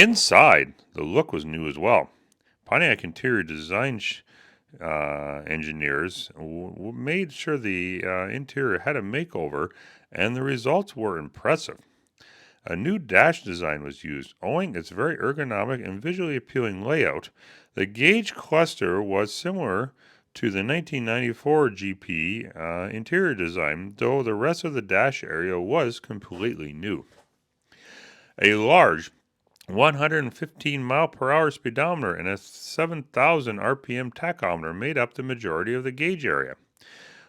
Inside, the look was new as well. Pontiac interior design engineers made sure the interior had a makeover, and the results were impressive. A new dash design was used. Owing its very ergonomic and visually appealing layout, the gauge cluster was similar to the 1994 GP interior design, though the rest of the dash area was completely new. A large 115 mile per hour speedometer and a 7,000 RPM tachometer made up the majority of the gauge area.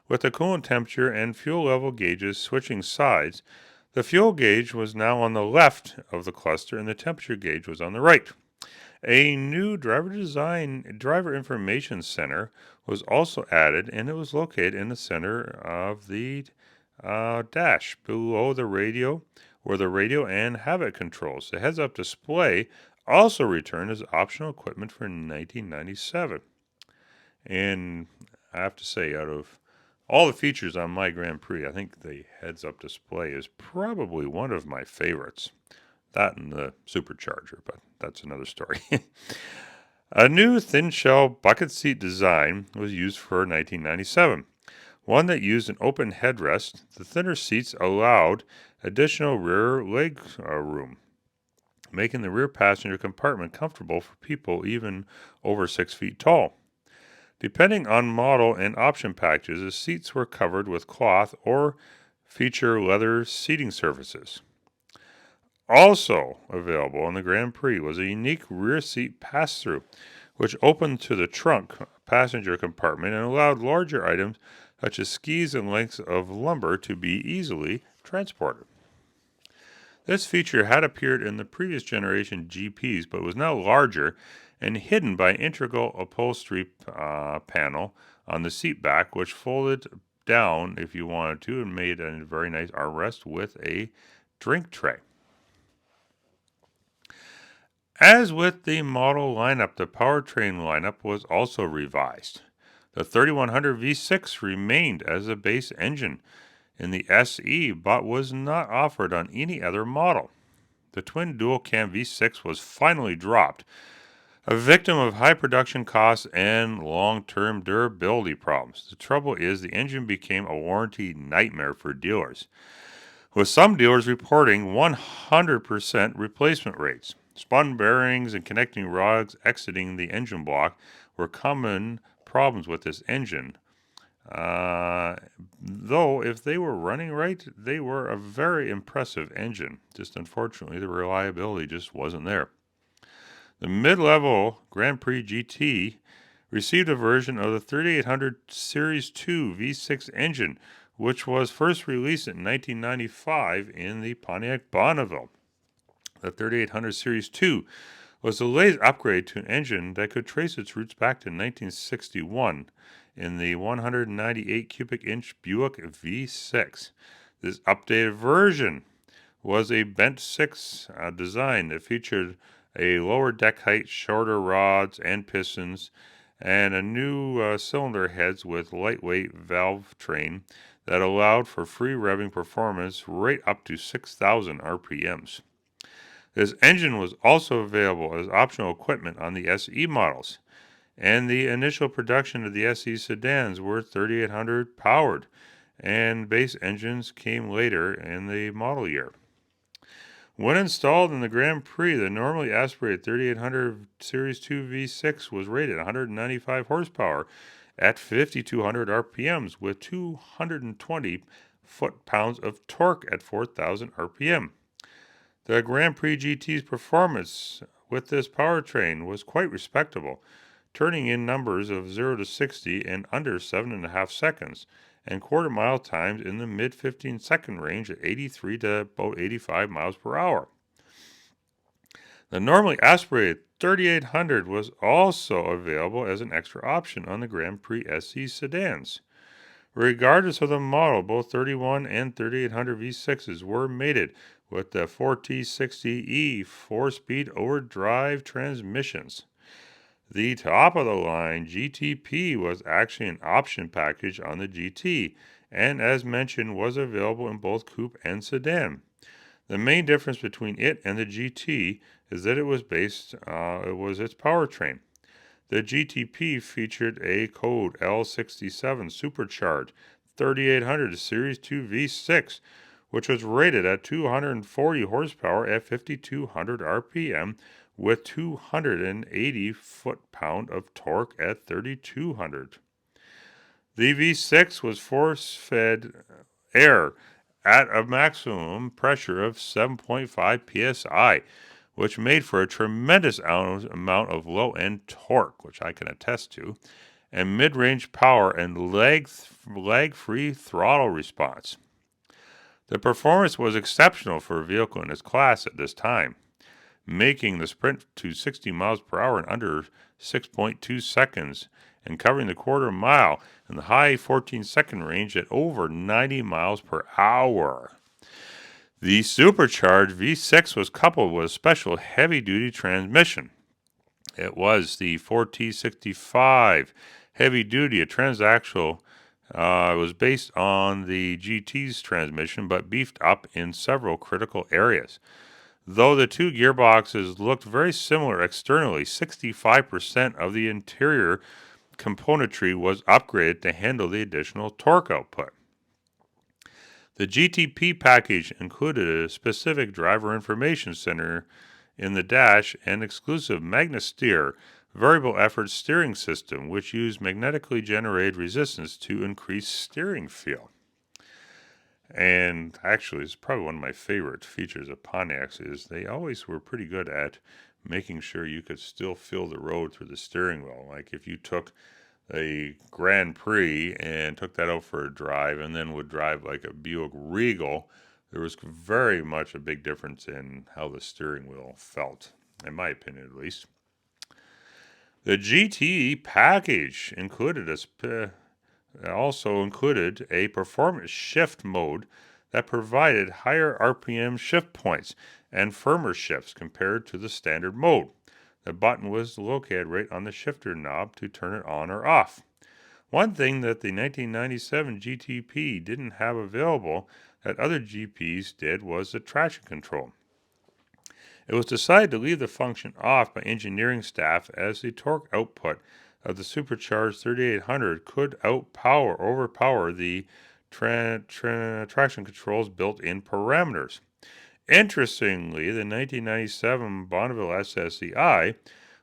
With the coolant temperature and fuel level gauges switching sides, the fuel gauge was now on the left of the cluster and the temperature gauge was on the right. A new driver information center was also added, and it was located in the center of the dash below the radio, where the radio and Havoc controls. The heads-up display also returned as optional equipment for 1997. And I have to say, out of all the features on my Grand Prix, I think the heads-up display is probably one of my favorites. That and the supercharger, but that's another story. A new thin shell bucket seat design was used for 1997. One that used an open headrest. The thinner seats allowed additional rear leg room, making the rear passenger compartment comfortable for people even over 6 feet tall. Depending on model and option packages, the seats were covered with cloth or feature leather seating surfaces. Also available in the Grand Prix was a unique rear seat pass-through, which opened to the trunk passenger compartment and allowed larger items such as skis and lengths of lumber to be easily transported. This feature had appeared in the previous generation GPs, but was now larger and hidden by an integral upholstery panel on the seat back, which folded down if you wanted to and made a very nice armrest with a drink tray. As with the model lineup, the powertrain lineup was also revised. The 3100 V6 remained as a base engine in the SE, but was not offered on any other model. The twin dual-cam V6 was finally dropped, a victim of high production costs and long-term durability problems. The trouble is the engine became a warranty nightmare for dealers, with some dealers reporting 100% replacement rates. Spun bearings and connecting rods exiting the engine block were common problems with this engine. Though if they were running right, they were a very impressive engine. Just unfortunately, the reliability just wasn't there. The mid-level Grand Prix GT received a version of the 3800 Series 2 V6 engine, which was first released in 1995 in the Pontiac Bonneville. The 3800 Series 2 was the latest upgrade to an engine that could trace its roots back to 1961 in the 198 cubic inch Buick V6. This updated version was a bent 6 design that featured a lower deck height, shorter rods and pistons, and a new cylinder heads with lightweight valve train that allowed for free revving performance right up to 6,000 RPMs. This engine was also available as optional equipment on the SE models, and the initial production of the SE sedans were 3800 powered, and base engines came later in the model year. When installed in the Grand Prix, the normally aspirated 3800 Series 2 V6 was rated 195 horsepower at 5,200 RPMs with 220 foot-pounds of torque at 4,000 RPM. The Grand Prix GT's performance with this powertrain was quite respectable, turning in numbers of 0 to 60 in under 7.5 seconds, and quarter-mile times in the mid-15-second range at 83 to about 85 miles per hour. The normally aspirated 3800 was also available as an extra option on the Grand Prix SE sedans. Regardless of the model, both 31 and 3800 V6s were mated with the 4T60E 4-speed overdrive transmissions. The top-of-the-line GTP was actually an option package on the GT, and as mentioned, was available in both coupe and sedan. The main difference between it and the GT is that it was its powertrain. The GTP featured a code L67 supercharged 3800 Series 2 V6, which was rated at 240 horsepower at 5200 RPM with 280 foot-pound of torque at 3200. The V6 was force-fed air at a maximum pressure of 7.5 psi, which made for a tremendous amount of low-end torque, which I can attest to, and mid-range power and lag-free throttle response. The performance was exceptional for a vehicle in its class at this time, making the sprint to 60 miles per hour in under 6.2 seconds and covering the quarter mile in the high 14-second range at over 90 miles per hour. The supercharged V6 was coupled with a special heavy-duty transmission. It was the 4T65 heavy-duty, a transaxle. It was based on the GT's transmission, but beefed up in several critical areas. Though the two gearboxes looked very similar externally, 65% of the interior componentry was upgraded to handle the additional torque output. The GTP package included a specific driver information center in the dash and exclusive MagnaSteer variable effort steering system, which used magnetically generated resistance to increase steering feel. And actually, it's probably one of my favorite features of Pontiacs is they always were pretty good at making sure you could still feel the road through the steering wheel. Like if you took a Grand Prix and took that out for a drive and then would drive like a Buick Regal, there was very much a big difference in how the steering wheel felt, in my opinion at least. The GT package also included a performance shift mode that provided higher RPM shift points and firmer shifts compared to the standard mode. The button was located right on the shifter knob to turn it on or off. One thing that the 1997 GTP didn't have available that other GPs did was the traction control. It was decided to leave the function off by engineering staff as the torque output of the supercharged 3800 could overpower the traction control's built-in parameters. Interestingly, the 1997 Bonneville SSEI,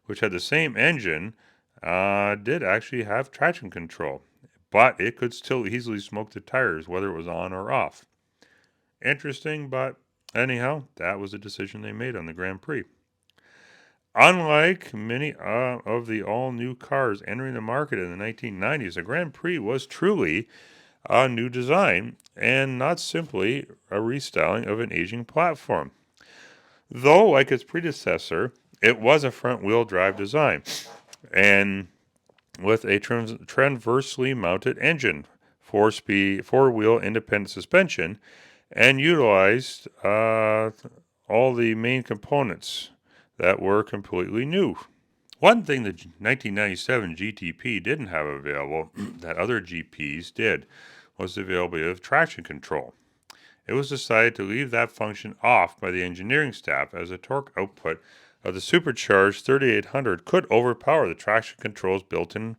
which had the same engine, did actually have traction control, but it could still easily smoke the tires whether it was on or off. Interesting, but anyhow, that was a decision they made on the Grand Prix. Unlike many of the all-new cars entering the market in the 1990s, the Grand Prix was truly a new design and not simply a restyling of an aging platform. Though, like its predecessor, it was a front-wheel drive design and with a transversely mounted engine, four-wheel independent suspension, and utilized all the main components that were completely new. One thing the 1997 GTP didn't have available that other GPs did was the availability of traction control. It was decided to leave that function off by the engineering staff as the torque output of the supercharged 3800 could overpower the traction control's built-in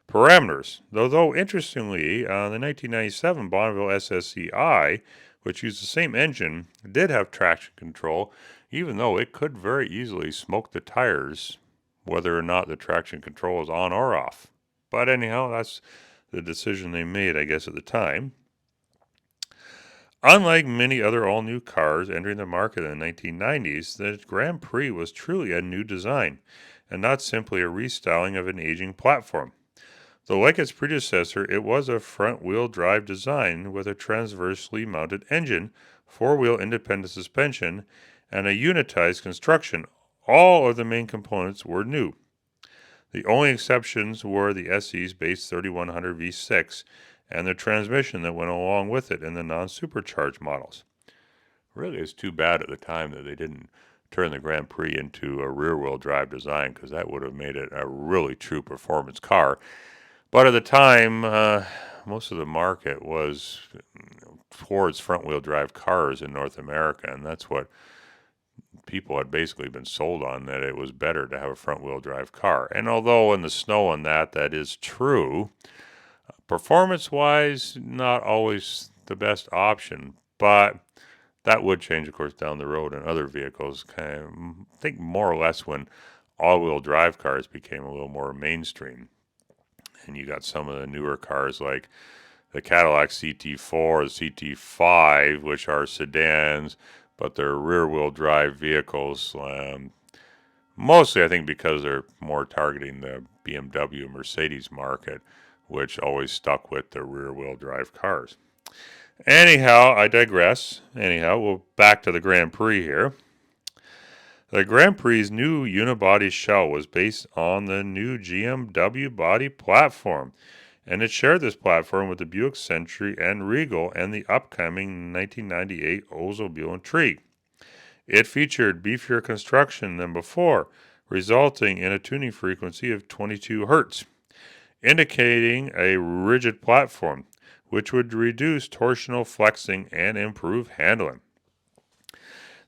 parameters. Though interestingly, the 1997 Bonneville SSEI, which used the same engine, did have traction control, even though it could very easily smoke the tires whether or not the traction control is on or off. But anyhow, that's the decision they made, I guess, at the time. Unlike many other all-new cars entering the market in the 1990s, the Grand Prix was truly a new design, and not simply a restyling of an aging platform. Though like its predecessor, it was a front-wheel drive design with a transversely mounted engine, four-wheel independent suspension, and a unitized construction. All of the main components were new. The only exceptions were the SE's base 3100 V6 and the transmission that went along with it in the non-supercharged models. Really, it's too bad at the time that they didn't turn the Grand Prix into a rear-wheel drive design, because that would have made it a really true performance car. But at the time, most of the market was towards front-wheel drive cars in North America, and that's what people had basically been sold on that it was better to have a front-wheel drive car. And although in the snow and that is true, performance-wise, not always the best option. But that would change, of course, down the road in other vehicles. Kind of, I think more or less when all-wheel drive cars became a little more mainstream, and you got some of the newer cars like the Cadillac CT4, the CT5, which are sedans, but they're rear-wheel drive vehicles. Mostly, I think, because they're more targeting the BMW, Mercedes market, which always stuck with the rear-wheel drive cars. Anyhow, I digress. Anyhow, we'll back to the Grand Prix here. The Grand Prix's new unibody shell was based on the new GMW body platform, and it shared this platform with the Buick Century and Regal and the upcoming 1998 Oldsmobile Intrigue. It featured beefier construction than before, resulting in a tuning frequency of 22 Hz, indicating a rigid platform, which would reduce torsional flexing and improve handling.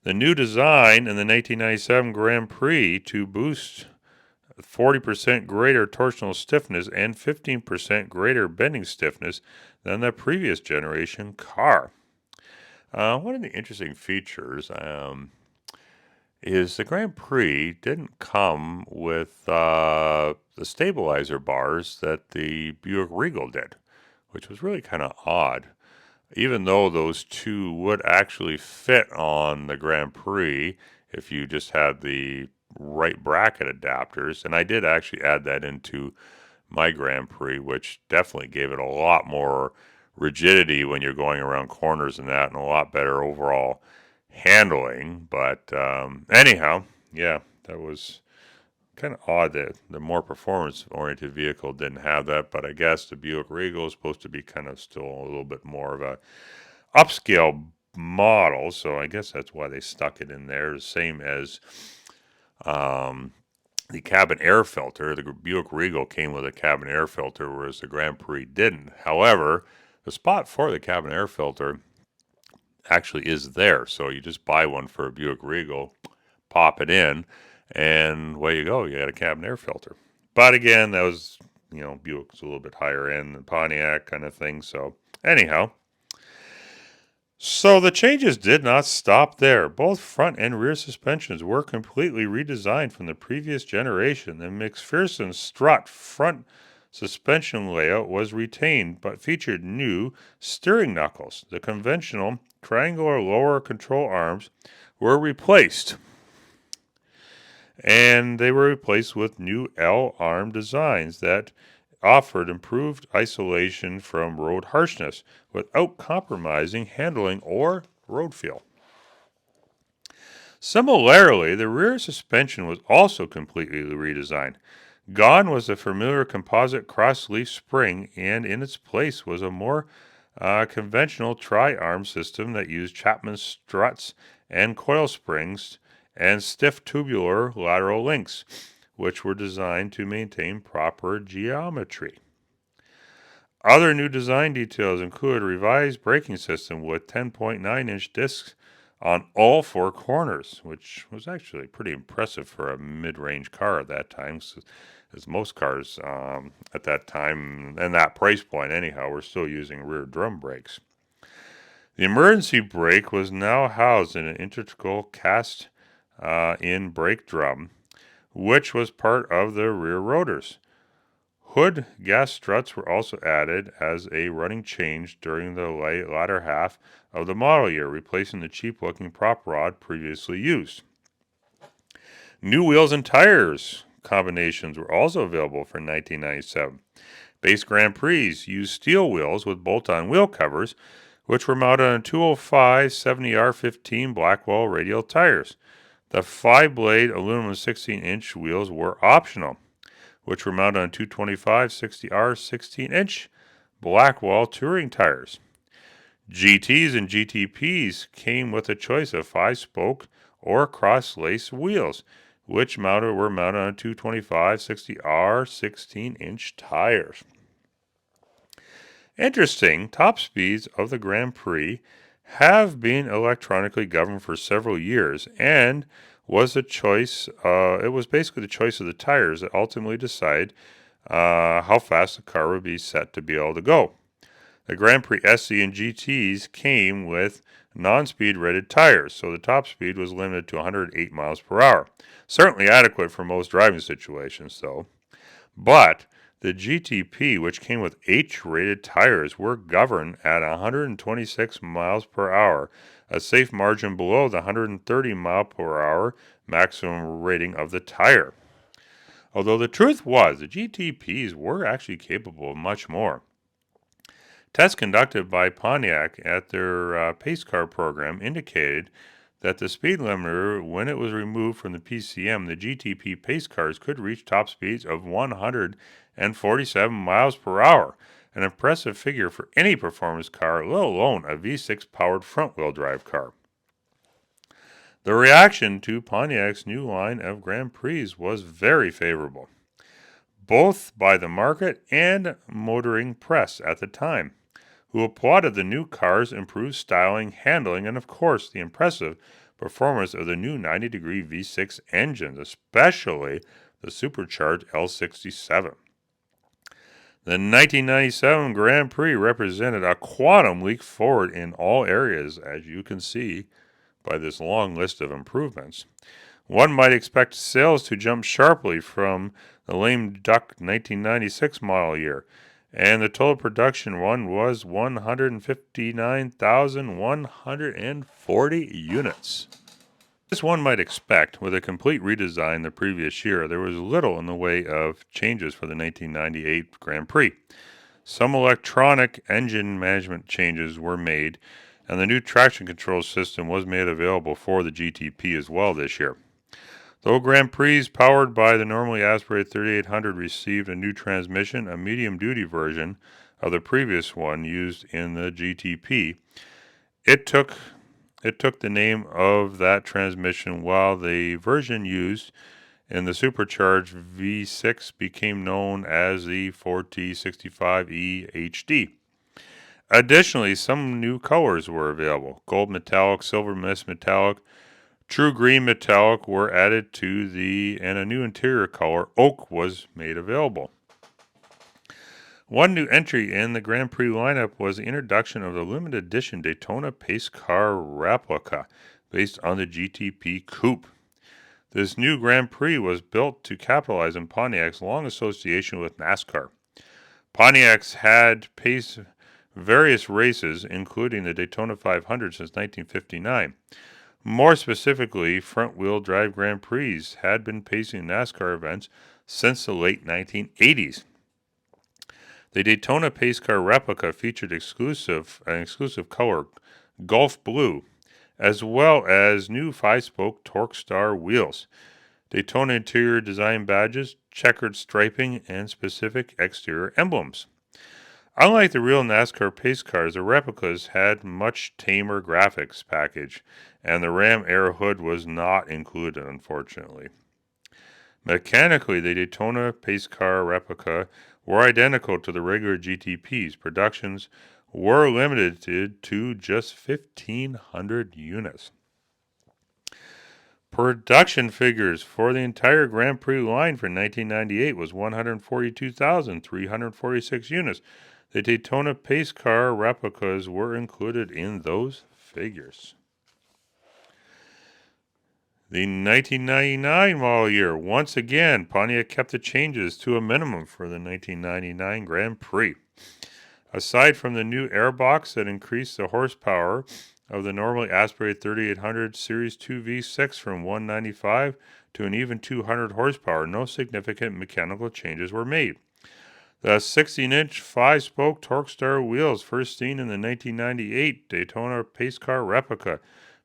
The new design in the 1997 Grand Prix to boost 40% greater torsional stiffness and 15% greater bending stiffness than the previous generation car. One of the interesting features is the Grand Prix didn't come with the stabilizer bars that the Buick Regal did, which was really kind of odd. Even though those two would actually fit on the Grand Prix if you just had the right bracket adapters, and I did actually add that into my Grand Prix, which definitely gave it a lot more rigidity when you're going around corners and that, and a lot better overall handling. But anyhow, yeah, that was kind of odd that the more performance-oriented vehicle didn't have that, but I guess the Buick Regal is supposed to be kind of still a little bit more of a upscale model, so I guess that's why they stuck it in there. Same as the cabin air filter. The Buick Regal came with a cabin air filter, whereas the Grand Prix didn't. However, the spot for the cabin air filter actually is there, so you just buy one for a Buick Regal, pop it in, and away you go. You got a cabin air filter. But again, that was, Buick's a little bit higher end than Pontiac kind of thing. So anyhow, so the changes did not stop there. Both front and rear suspensions were completely redesigned from the previous generation. The McPherson strut front suspension layout was retained, but featured new steering knuckles. The conventional triangular lower control arms were replaced, and they were replaced with new L-arm designs that offered improved isolation from road harshness without compromising handling or road feel. Similarly, the rear suspension was also completely redesigned. Gone was the familiar composite cross-leaf spring, and in its place was a more conventional tri-arm system that used Chapman struts and coil springs and stiff tubular lateral links, which were designed to maintain proper geometry. Other new design details include a revised braking system with 10.9-inch discs on all four corners, which was actually pretty impressive for a mid-range car at that time, as most cars at that time, and that price point anyhow, were still using rear drum brakes. The emergency brake was now housed in an integral cast-in brake drum, which was part of the rear rotors. Hood gas struts were also added as a running change during the latter half of the model year, replacing the cheap-looking prop rod previously used. New wheels and tires combinations were also available for 1997. Base Grand Prix used steel wheels with bolt-on wheel covers, which were mounted on 205 70R15 Blackwell radial tires. The 5-blade aluminum 16-inch wheels were optional, which were mounted on 225 60R 16-inch Blackwell touring tires. GTs and GTPs came with a choice of 5-spoke or cross-lace wheels, which were mounted on 225 60R 16-inch tires. Interesting, top speeds of the Grand Prix have been electronically governed for several years and was a choice. It was basically the choice of the tires that ultimately decide how fast the car would be set to be able to go. The Grand Prix SC and GTs came with non-speed rated tires, so the top speed was limited to 108 miles per hour. Certainly adequate for most driving situations, though. But the GTP, which came with H-rated tires, were governed at 126 miles per hour, a safe margin below the 130 mile per hour maximum rating of the tire. Although the truth was, the GTPs were actually capable of much more. Tests conducted by Pontiac at their pace car program indicated that the speed limiter, when it was removed from the PCM, the GTP pace cars could reach top speeds of 147 miles per hour, an impressive figure for any performance car, let alone a V6 powered front wheel drive car. The reaction to Pontiac's new line of Grand Prix was very favorable, both by the market and motoring press at the time, who applauded the new car's improved styling, handling, and of course the impressive performance of the new 90-degree V6 engines, especially the supercharged L67. The 1997 Grand Prix represented a quantum leap forward in all areas, as you can see by this long list of improvements. One might expect sales to jump sharply from the lame duck 1996 model year, and the total production run was 159,140 units. As one might expect, with a complete redesign the previous year, there was little in the way of changes for the 1998 Grand Prix. Some electronic engine management changes were made, and the new traction control system was made available for the GTP as well this year. Though Grand Prix powered by the normally aspirated 3800 received a new transmission, a medium-duty version of the previous one used in the GTP, it took the name of that transmission, while the version used in the supercharged V6 became known as the 4T65E HD. Additionally, some new colors were available. Gold metallic, silver mist metallic, true green metallic were added to and a new interior color, oak, was made available. One new entry in the Grand Prix lineup was the introduction of the limited edition Daytona Pace Car replica based on the GTP Coupe. This new Grand Prix was built to capitalize on Pontiac's long association with NASCAR. Pontiac's had paced various races, including the Daytona 500 since 1959. More specifically, front-wheel drive Grand Prix had been pacing NASCAR events since the late 1980s. The Daytona Pace Car replica featured an exclusive color, Gulf Blue, as well as new 5-spoke Torque Star wheels, Daytona interior design badges, checkered striping, and specific exterior emblems. Unlike the real NASCAR pace cars, the replicas had much tamer graphics package, and the Ram Air hood was not included, unfortunately. Mechanically, the Daytona pace car replica were identical to the regular GTPs. Productions were limited to just 1,500 units. Production figures for the entire Grand Prix line for 1998 was 142,346 units. The Daytona pace car replicas were included in those figures. The 1999 model year, once again, Pontiac kept the changes to a minimum for the 1999 Grand Prix. Aside from the new airbox that increased the horsepower of the normally aspirated 3800 Series 2 V6 from 195 to an even 200 horsepower, no significant mechanical changes were made. The 16-inch 5-spoke Torque Star wheels, first seen in the 1998 Daytona pace car replica,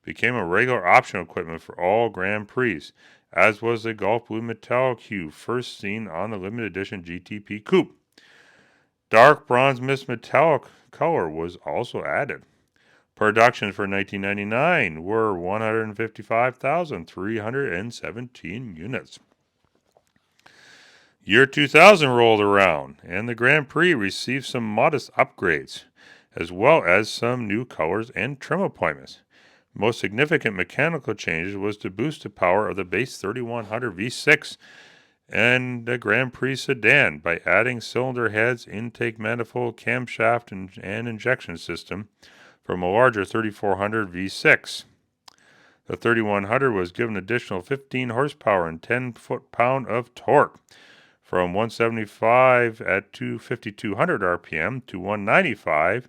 became a regular optional equipment for all Grand Prix, as was the Gulf Blue metallic hue, first seen on the limited edition GTP Coupe. Dark bronze mist metallic color was also added. Productions for 1999 were 155,317 units. Year 2000 rolled around, and the Grand Prix received some modest upgrades. as well as some new colors and trim appointments. Most significant mechanical changes was to boost the power of the base 3100 V6 and the Grand Prix sedan by adding cylinder heads, intake manifold, camshaft, and injection system from a larger 3400 V6. The 3100 was given additional 15 horsepower and 10 foot-pound of torque from 175 at 5,200 RPM to 195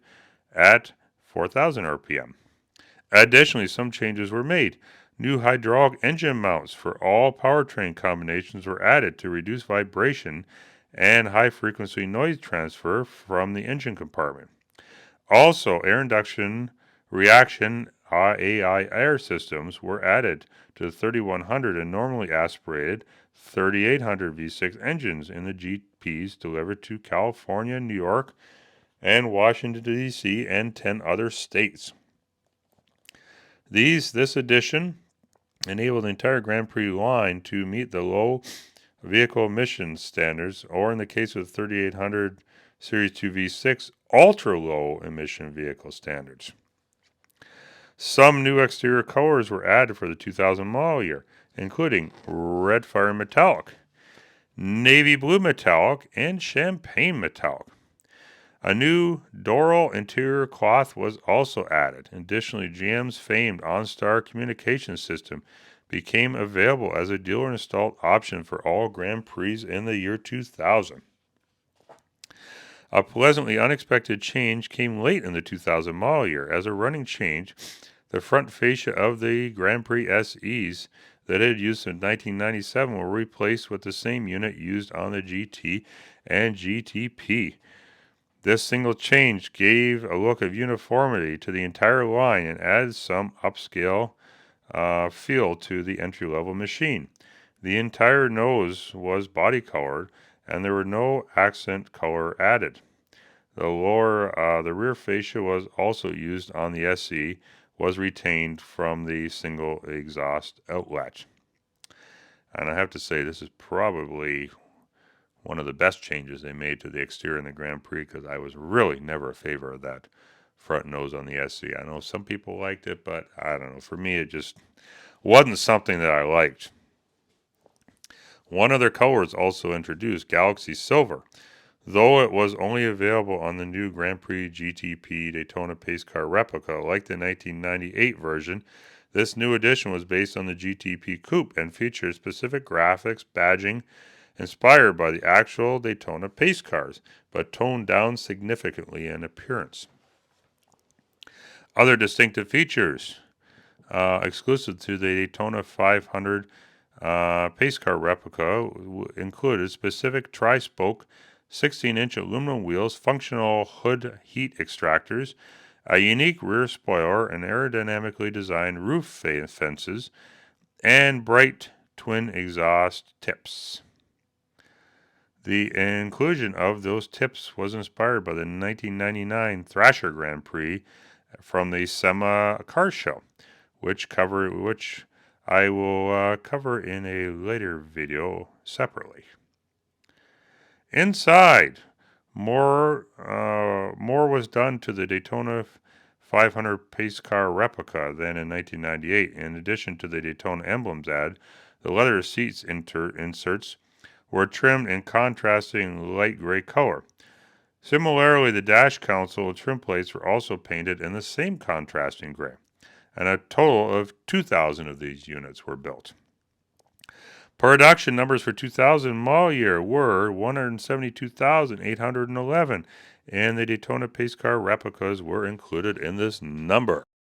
at 4,000 RPM. Additionally, some changes were made. New hydraulic engine mounts for all powertrain combinations were added to reduce vibration and high-frequency noise transfer from the engine compartment. Also, air induction reaction AI air systems were added to the 3100 and normally aspirated 3800 V6 engines in the GPs delivered to California, New York, and Washington, D.C., and 10 other states. This addition enabled the entire Grand Prix line to meet the low vehicle emissions standards, or in the case of the 3800 Series 2 V6, ultra-low emission vehicle standards. Some new exterior colors were added for the 2000 model year, including red fire metallic, navy blue metallic, and champagne metallic. A new Doral interior cloth was also added. Additionally, GM's famed OnStar communication system became available as a dealer-installed option for all Grand Prix in the year 2000. A pleasantly unexpected change came late in the 2000 model year. As a running change, the front fascia of the Grand Prix SEs that it had used in 1997 were replaced with the same unit used on the GT and GTP. This single change gave a look of uniformity to the entire line and added some upscale feel to the entry-level machine. The entire nose was body-colored, and there were no accent color added. The rear fascia was also used on the SE, was retained from the single exhaust outlet. And I have to say, this is probably one of the best changes they made to the exterior in the Grand Prix, because I was really never a favor of that front nose on the SE. I know some people liked it, but I don't know. For me, it just wasn't something that I liked. One other color was also introduced, Galaxy Silver. Though it was only available on the new Grand Prix GTP Daytona Pace Car replica, like the 1998 version, this new edition was based on the GTP Coupe and featured specific graphics, badging, inspired by the actual Daytona Pace cars, but toned down significantly in appearance. Other distinctive features exclusive to the Daytona 500 pace car replica included specific tri-spoke 16-inch aluminum wheels, functional hood heat extractors, a unique rear spoiler, and aerodynamically designed roof fences, and bright twin exhaust tips. The inclusion of those tips was inspired by the 1999 Thrasher Grand Prix from the SEMA car show, which I will cover in a later video separately. Inside, more was done to the Daytona 500 pace car replica than in 1998. In addition to the Daytona emblems added, the leather seats inserts were trimmed in contrasting light gray color. Similarly, the dash console trim plates were also painted in the same contrasting gray, and a total of 2,000 of these units were built. Production numbers for 2000 model year were 172,811, and the Daytona pace car replicas were included in this number.